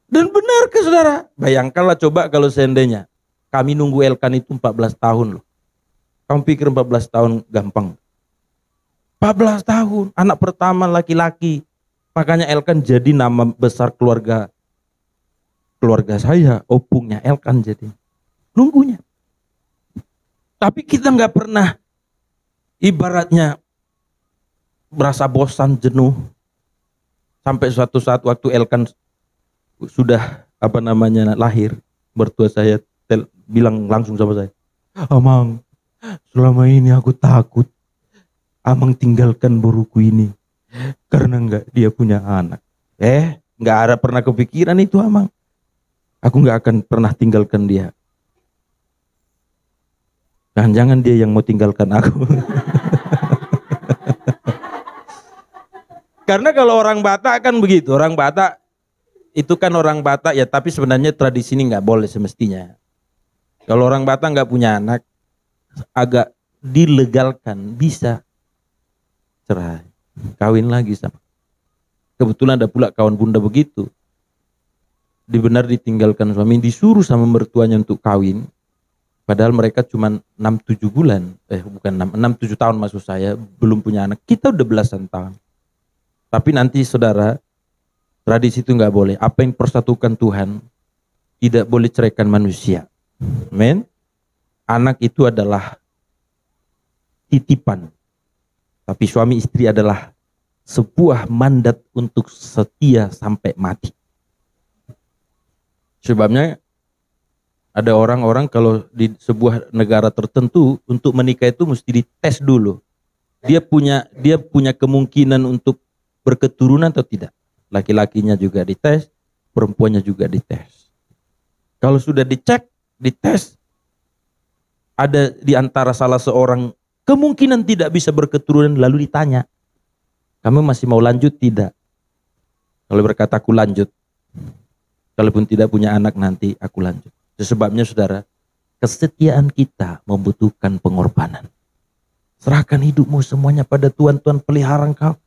Dan benar ke saudara? Bayangkanlah coba kalau seandainya kami nunggu Elkan itu 14 tahun loh. Kamu pikir 14 tahun gampang? 14 tahun, anak pertama laki-laki. Makanya Elkan jadi nama besar keluarga saya, opungnya Elkan jadi. Nunggunya. Tapi kita nggak pernah ibaratnya merasa bosan, jenuh. Sampai suatu saat waktu Elkan sudah lahir, mertua saya bilang langsung sama saya, Amang, selama ini aku takut Amang tinggalkan buruku ini karena enggak dia punya anak. Enggak ada pernah kepikiran itu Amang. Aku enggak akan pernah tinggalkan dia. Jangan-jangan dia yang mau tinggalkan aku. Karena kalau orang Batak kan begitu. Orang Batak itu kan orang Batak ya, tapi sebenarnya tradisi ini enggak boleh semestinya. Kalau orang Batak enggak punya anak, agak dilegalkan, bisa cerai, kawin lagi sama. Kebetulan ada pula kawan Bunda begitu. benar ditinggalkan suami, disuruh sama mertuanya untuk kawin. Padahal mereka cuma 6-7 bulan, bukan 6-7 tahun maksud saya, belum punya anak. Kita udah belasan tahun. Tapi nanti saudara, tradisi itu nggak boleh. Apa yang persatukan Tuhan, tidak boleh ceraikan manusia. Amen. Anak itu adalah titipan. Tapi suami istri adalah sebuah mandat untuk setia sampai mati. Sebabnya ada orang-orang kalau di sebuah negara tertentu untuk menikah itu mesti dites dulu. Dia punya kemungkinan untuk berketurunan atau tidak. Laki-lakinya juga dites, perempuannya juga dites. Kalau sudah dites, ada di antara salah seorang kemungkinan tidak bisa berketurunan, lalu ditanya, kamu masih mau lanjut tidak? Kalau berkata aku lanjut, kalaupun tidak punya anak nanti aku lanjut. Sebabnya saudara, kesetiaan kita membutuhkan pengorbanan. Serahkan hidupmu semuanya pada Tuhan, Tuhan pelihara engkau.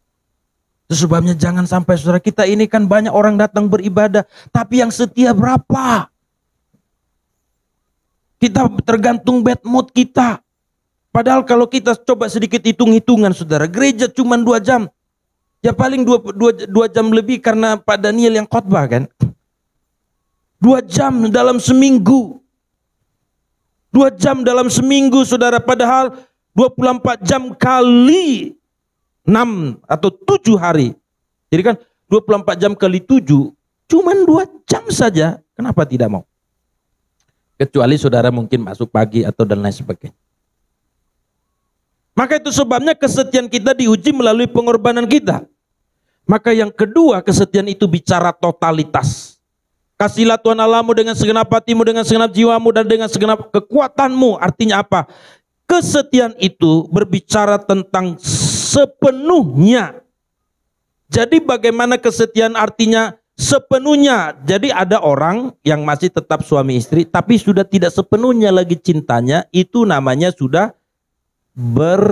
Sebabnya jangan sampai saudara, kita ini kan banyak orang datang beribadah, tapi yang setia berapa? Kita tergantung bad mood kita. Padahal kalau kita coba sedikit hitung-hitungan saudara, gereja cuma 2 jam. Ya paling 2 jam lebih karena Pak Daniel yang khotbah kan. 2 jam dalam seminggu. 2 jam dalam seminggu saudara, padahal 24 jam kali 6 atau 7 hari. Jadi kan 24 jam kali 7, cuman 2 jam saja. Kenapa tidak mau? Kecuali saudara mungkin masuk pagi atau dan lain sebagainya. Maka itu sebabnya kesetiaan kita diuji melalui pengorbanan kita. Maka yang kedua, kesetiaan itu bicara totalitas. Kasihlah Tuhan Allahmu dengan segenap hatimu, dengan segenap jiwamu, dan dengan segenap kekuatanmu. Artinya apa? Kesetiaan itu berbicara tentang sepenuhnya. Jadi bagaimana kesetiaan artinya sepenuhnya? Jadi ada orang yang masih tetap suami istri, tapi sudah tidak sepenuhnya lagi cintanya. Itu namanya sudah berkurang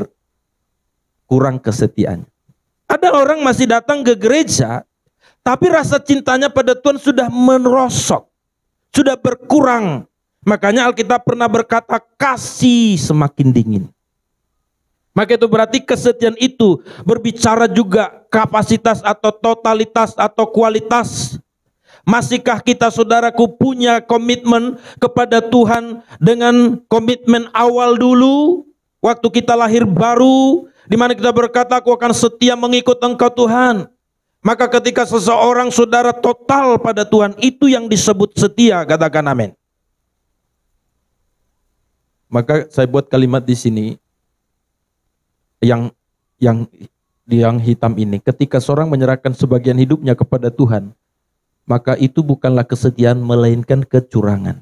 kesetiaan. Ada orang masih datang ke gereja, tapi rasa cintanya pada Tuhan sudah merosot, sudah berkurang. Makanya Alkitab pernah berkata, kasih semakin dingin. Maka itu berarti kesetiaan itu berbicara juga kapasitas atau totalitas atau kualitas. Masihkah kita saudaraku punya komitmen kepada Tuhan dengan komitmen awal dulu, waktu kita lahir baru, di mana kita berkata, aku akan setia mengikut Engkau Tuhan. Maka ketika seseorang saudara total pada Tuhan, itu yang disebut setia, katakan amin. Maka saya buat kalimat di sini yang hitam ini. Ketika seorang menyerahkan sebagian hidupnya kepada Tuhan, maka itu bukanlah kesetiaan melainkan kecurangan.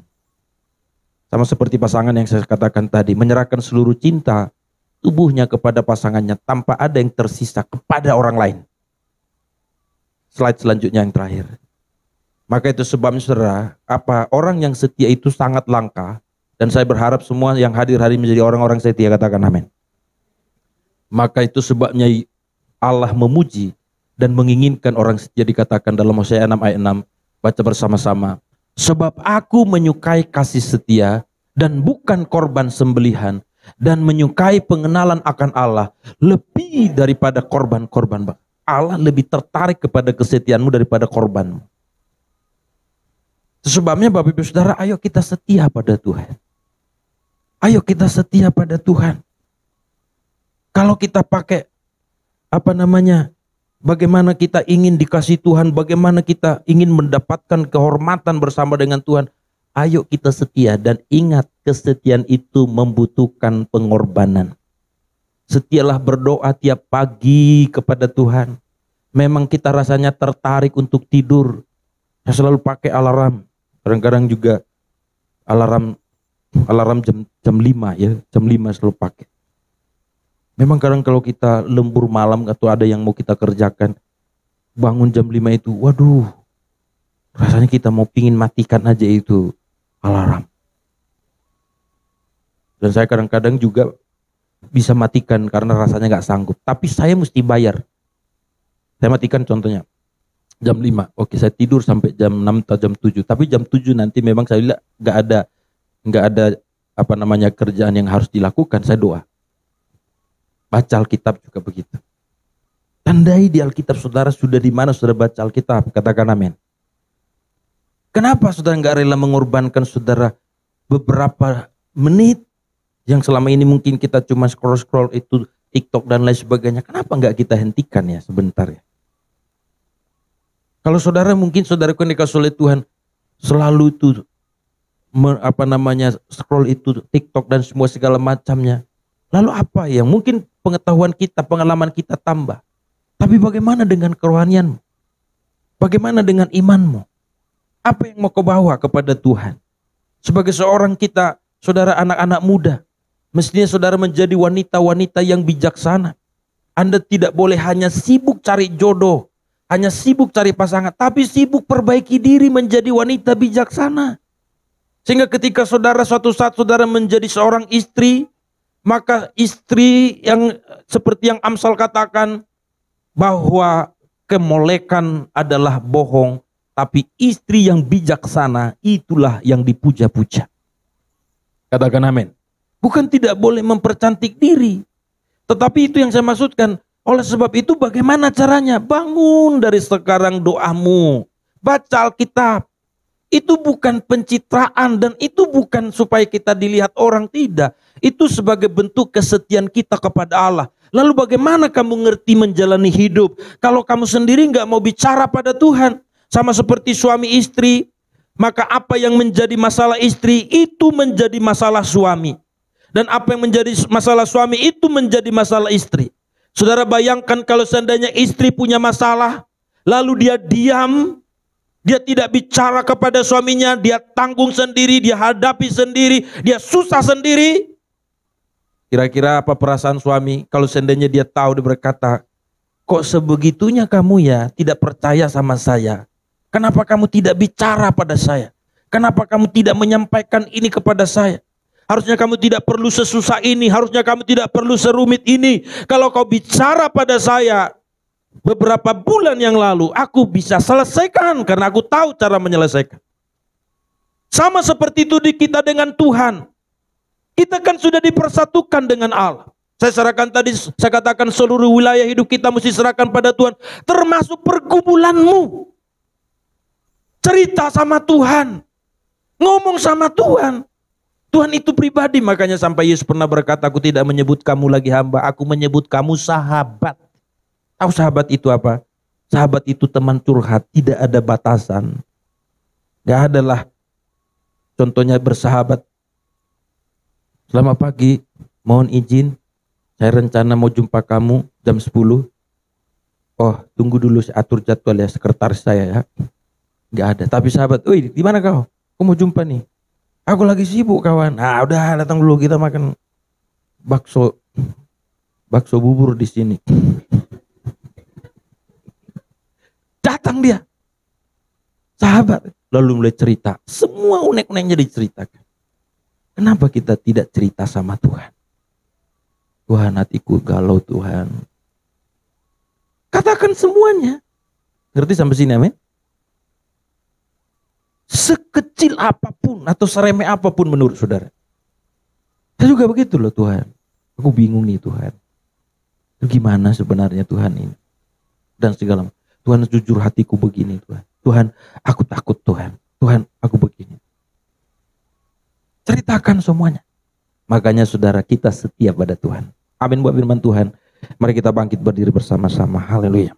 Sama seperti pasangan yang saya katakan tadi, menyerahkan seluruh cinta tubuhnya kepada pasangannya tanpa ada yang tersisa kepada orang lain. Slide selanjutnya yang terakhir. Maka itu sebabnya saudara, orang yang setia itu sangat langka, dan saya berharap semua yang hadir hari menjadi orang-orang setia, katakan amin. Maka itu sebabnya Allah memuji dan menginginkan orang setia, dikatakan dalam Hosea 6 ayat 6, baca bersama-sama. Sebab aku menyukai kasih setia dan bukan korban sembelihan, dan menyukai pengenalan akan Allah lebih daripada korban-korban. Allah lebih tertarik kepada kesetiaanmu daripada korbanmu. Sebabnya Bapak Ibu Saudara, ayo kita setia pada Tuhan. Ayo kita setia pada Tuhan. Kalau kita pakai bagaimana kita ingin dikasih Tuhan, bagaimana kita ingin mendapatkan kehormatan bersama dengan Tuhan, ayo kita setia. Dan ingat, kesetiaan itu membutuhkan pengorbanan. Setialah berdoa tiap pagi kepada Tuhan. Memang kita rasanya tertarik untuk tidur, saya selalu pakai alarm. Kadang-kadang juga alarm jam 5 ya, jam 5 selalu pakai. Memang kadang kalau kita lembur malam atau ada yang mau kita kerjakan, bangun jam 5 itu, waduh, rasanya kita mau pingin matikan aja itu alarm. Dan saya kadang-kadang juga bisa matikan karena rasanya gak sanggup. Tapi saya mesti bayar. Saya matikan contohnya. Jam 5. Oke, saya tidur sampai jam 6 atau jam 7. Tapi jam 7 nanti memang saya lihat nggak ada apa namanya kerjaan yang harus dilakukan, saya doa. Baca Alkitab juga begitu. Tandai di Alkitab saudara sudah di mana saudara baca Alkitab, katakan amin. Kenapa saudara nggak rela mengorbankan saudara beberapa menit yang selama ini mungkin kita cuma scroll itu TikTok dan lain sebagainya. Kenapa nggak kita hentikan ya sebentar ya? Kalau saudara mungkin saudara yang dikasih oleh Tuhan selalu itu scroll itu TikTok dan semua segala macamnya. Lalu apa yang mungkin pengetahuan kita, pengalaman kita tambah. Tapi bagaimana dengan kerohanianmu? Bagaimana dengan imanmu? Apa yang mau kau bawa kepada Tuhan? Sebagai seorang kita, saudara anak-anak muda, mestinya saudara menjadi wanita-wanita yang bijaksana. Anda tidak boleh hanya sibuk cari jodoh, hanya sibuk cari pasangan, tapi sibuk perbaiki diri menjadi wanita bijaksana. Sehingga ketika saudara suatu saat saudara menjadi seorang istri, maka istri yang seperti yang Amsal katakan, bahwa kemolekan adalah bohong, tapi istri yang bijaksana itulah yang dipuja-puja. Katakan amin. Bukan tidak boleh mempercantik diri, tetapi itu yang saya maksudkan. Oleh sebab itu bagaimana caranya? Bangun dari sekarang doamu. Baca Alkitab. Itu bukan pencitraan dan itu bukan supaya kita dilihat orang, tidak. Itu sebagai bentuk kesetiaan kita kepada Allah. Lalu bagaimana kamu ngerti menjalani hidup kalau kamu sendiri nggak mau bicara pada Tuhan? Sama seperti suami istri, maka apa yang menjadi masalah istri itu menjadi masalah suami. Dan apa yang menjadi masalah suami itu menjadi masalah istri. Saudara bayangkan kalau seandainya istri punya masalah, lalu dia diam, dia tidak bicara kepada suaminya, dia tanggung sendiri, dia hadapi sendiri, dia susah sendiri. Kira-kira apa perasaan suami kalau seandainya dia tahu, dia berkata, kok sebegitunya kamu ya tidak percaya sama saya? Kenapa kamu tidak bicara pada saya? Kenapa kamu tidak menyampaikan ini kepada saya? Harusnya kamu tidak perlu sesusah ini, harusnya kamu tidak perlu serumit ini. Kalau kau bicara pada saya beberapa bulan yang lalu, aku bisa selesaikan karena aku tahu cara menyelesaikan. Sama seperti itu di kita dengan Tuhan. Kita kan sudah dipersatukan dengan Allah. Saya serahkan tadi, saya katakan seluruh wilayah hidup kita mesti serahkan pada Tuhan. Termasuk pergumulanmu. Cerita sama Tuhan. Ngomong sama Tuhan. Tuhan itu pribadi, makanya sampai Yesus pernah berkata, aku tidak menyebut kamu lagi hamba, aku menyebut kamu sahabat. Tahu sahabat itu apa? Sahabat itu teman curhat, tidak ada batasan. Gak adalah contohnya bersahabat. Selamat pagi, mohon izin, saya rencana mau jumpa kamu jam 10. Oh, tunggu dulu, saya atur jadwal ya, sekretaris saya ya. Gak ada, tapi sahabat, wih, di mana kau? Aku mau jumpa nih. Aku lagi sibuk kawan. Nah, udah datang dulu, kita makan bakso bubur di sini. Datang dia, sahabat, lalu mulai cerita. Semua unek-uneknya diceritakan. Kenapa kita tidak cerita sama Tuhan? Tuhan, hatiku galau Tuhan. Katakan semuanya. Ngerti sampai sini, amin? Sekecil apapun atau seremeh apapun menurut saudara. Saya juga begitu loh Tuhan. Aku bingung nih Tuhan. Gimana sebenarnya Tuhan ini? Dan segala macam. Tuhan, jujur hatiku begini Tuhan. Tuhan, aku takut Tuhan. Tuhan, aku begini. Ceritakan semuanya. Makanya saudara, kita setia pada Tuhan. Amin buat firman Tuhan. Mari kita bangkit berdiri bersama-sama. Haleluya.